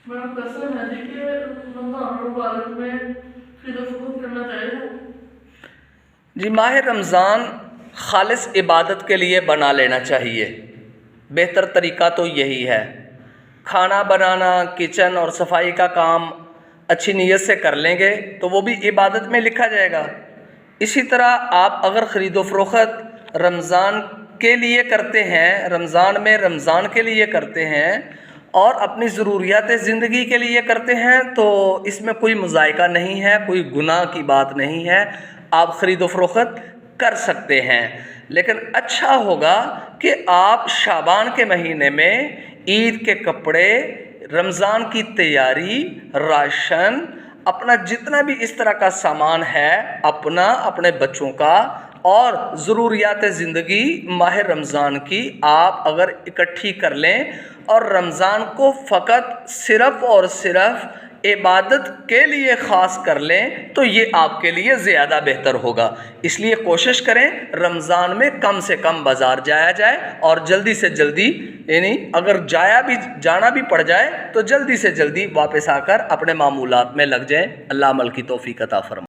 मेरा क्वेश्चन है जी कि रमजान मुबारक में खिदमत करना चाहिए। जी, माह रमज़ान खालिस इबादत के लिए बना लेना चाहिए। बेहतर तरीका तो यही है। खाना बनाना, किचन और सफाई का काम अच्छी नीयत से कर लेंगे तो वो भी इबादत में लिखा जाएगा। इसी तरह आप अगर ख़रीदो फ़रोख्त रमज़ान के लिए करते हैं, रमज़ान में रमज़ान के लिए करते हैं और अपनी ज़रूरियात ज़िंदगी के लिए करते हैं तो इसमें कोई मुज़ायका नहीं है, कोई गुनाह की बात नहीं है। आप ख़रीदो फ़रोख्त कर सकते हैं, लेकिन अच्छा होगा कि आप शाबान के महीने में ईद के कपड़े, रमज़ान की तैयारी, राशन, अपना जितना भी इस तरह का सामान है, अपना, अपने बच्चों का और ज़रूरियात ज़िंदगी माह रमज़ान की आप अगर इकट्ठी कर लें और रमज़ान को फ़कत सिर्फ़ और सिर्फ़ इबादत के लिए ख़ास कर लें तो ये आपके लिए ज़्यादा बेहतर होगा। इसलिए कोशिश करें रमज़ान में कम से कम बाज़ार जाया जाए और जल्दी से जल्दी, यानी अगर जाना भी पड़ जाए तो जल्दी से जल्दी वापस आकर अपने मामूलात में लग जाएं। अल्लाह अमल की तौफीक अता फरमाए।